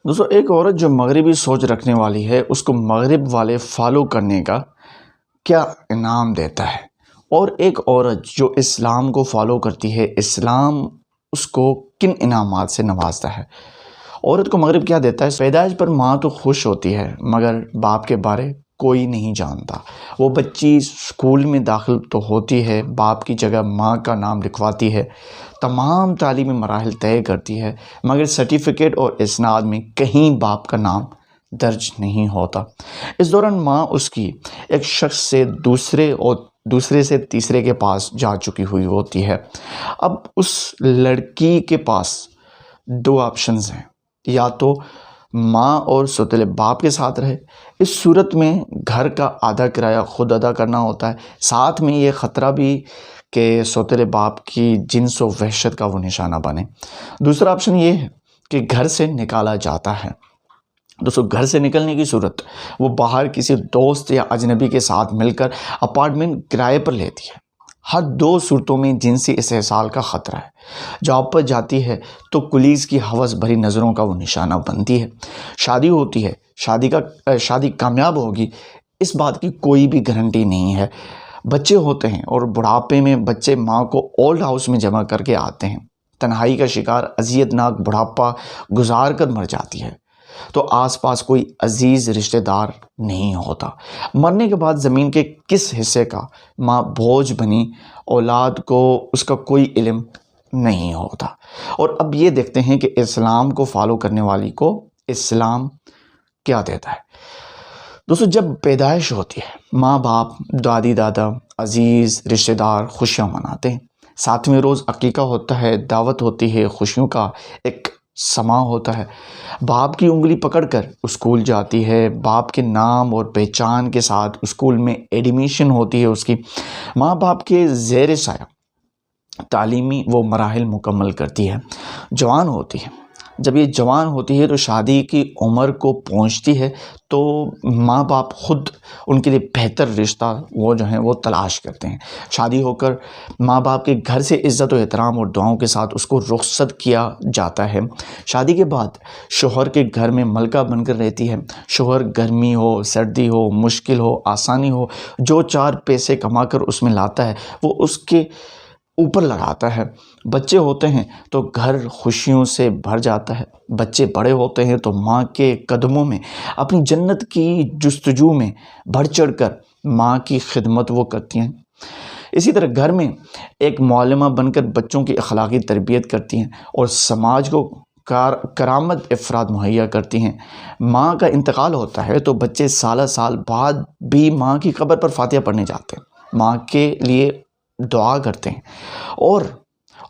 دوستو ایک عورت جو مغربی سوچ رکھنے والی ہے اس کو مغرب والے فالو کرنے کا کیا انعام دیتا ہے، اور ایک عورت جو اسلام کو فالو کرتی ہے اسلام اس کو کن انعامات سے نوازتا ہے۔ عورت کو مغرب کیا دیتا ہے؟ پیدائش پر ماں تو خوش ہوتی ہے مگر باپ کے بارے کوئی نہیں جانتا۔ وہ بچی اسکول میں داخل تو ہوتی ہے، باپ کی جگہ ماں کا نام لکھواتی ہے، تمام تعلیمی مراحل طے کرتی ہے، مگر سرٹیفکیٹ اور اسناد میں کہیں باپ کا نام درج نہیں ہوتا۔ اس دوران ماں اس کی ایک شخص سے دوسرے سے تیسرے کے پاس جا چکی ہوئی ہوتی ہے۔ اب اس لڑکی کے پاس دو آپشنز ہیں، یا تو ماں اور سوتیلے باپ کے ساتھ رہے، اس صورت میں گھر کا آدھا کرایہ خود ادا کرنا ہوتا ہے، ساتھ میں یہ خطرہ بھی کہ سوتیلے باپ کی جنس و وحشت کا وہ نشانہ بنے۔ دوسرا آپشن یہ ہے کہ گھر سے نکالا جاتا ہے۔ دوستو گھر سے نکلنے کی صورت وہ باہر کسی دوست یا اجنبی کے ساتھ مل کر اپارٹمنٹ کرائے پر لیتی ہے۔ ہر دو صورتوں میں جنسی استحصال کا خطرہ ہے۔ جاب پر جاتی ہے تو کلیگز کی ہوس بھری نظروں کا وہ نشانہ بنتی ہے۔ شادی ہوتی ہے، شادی کامیاب ہوگی اس بات کی کوئی بھی گارنٹی نہیں ہے۔ بچے ہوتے ہیں اور بڑھاپے میں بچے ماں کو اولڈ ہاؤس میں جمع کر کے آتے ہیں۔ تنہائی کا شکار اذیت ناک بڑھاپا گزار کر مر جاتی ہے تو آس پاس کوئی عزیز رشتہ دار نہیں ہوتا۔ مرنے کے بعد زمین کے کس حصے کا ماں بوجھ بنی اولاد کو اس کا کوئی علم نہیں ہوتا۔ اور اب یہ دیکھتے ہیں کہ اسلام کو فالو کرنے والی کو اسلام کیا دیتا ہے۔ دوستو جب پیدائش ہوتی ہے ماں باپ، دادی دادا، عزیز رشتہ دار خوشیاں مناتے ہیں۔ 7ویں روز عقیقہ ہوتا ہے، دعوت ہوتی ہے، خوشیوں کا ایک سماں ہوتا ہے۔ باپ کی انگلی پکڑ کر اسکول جاتی ہے، باپ کے نام اور پہچان کے ساتھ اسکول میں ایڈمیشن ہوتی ہے اس کی۔ ماں باپ کے زیر سایہ تعلیمی وہ مراحل مکمل کرتی ہے، جوان ہوتی ہے۔ جب یہ جوان ہوتی ہے تو شادی کی عمر کو پہنچتی ہے تو ماں باپ خود ان کے لیے بہتر رشتہ وہ تلاش کرتے ہیں۔ شادی ہو کر ماں باپ کے گھر سے عزت و احترام اور دعاؤں کے ساتھ اس کو رخصت کیا جاتا ہے۔ شادی کے بعد شوہر کے گھر میں ملکہ بن کر رہتی ہے۔ شوہر گرمی ہو، سردی ہو، مشکل ہو، آسانی ہو، جو 4 پیسے کما کر اس میں لاتا ہے وہ اس کے اوپر لگاتا ہے۔ بچے ہوتے ہیں تو گھر خوشیوں سے بھر جاتا ہے۔ بچے بڑے ہوتے ہیں تو ماں کے قدموں میں اپنی جنت کی جستجو میں بڑھ چڑھ کر ماں کی خدمت وہ کرتی ہیں۔ اسی طرح گھر میں ایک معلمہ بن کر بچوں کی اخلاقی تربیت کرتی ہیں اور سماج کو کرامت افراد مہیا کرتی ہیں۔ ماں کا انتقال ہوتا ہے تو بچے سال بعد بھی ماں کی قبر پر فاتحہ پڑھنے جاتے ہیں، ماں کے لیے دعا کرتے ہیں۔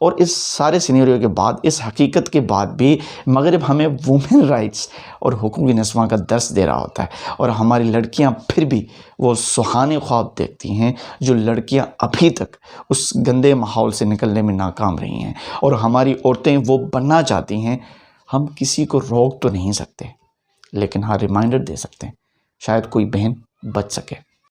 اور اس سارے سینیریو کے بعد، اس حقیقت کے بعد بھی مغرب ہمیں وومن رائٹس اور حقوق نسواں کا درس دے رہا ہوتا ہے، اور ہماری لڑکیاں پھر بھی وہ سہانے خواب دیکھتی ہیں جو لڑکیاں ابھی تک اس گندے ماحول سے نکلنے میں ناکام رہی ہیں، اور ہماری عورتیں وہ بننا چاہتی ہیں۔ ہم کسی کو روک تو نہیں سکتے لیکن ہاں ریمائنڈر دے سکتے ہیں، شاید کوئی بہن بچ سکے۔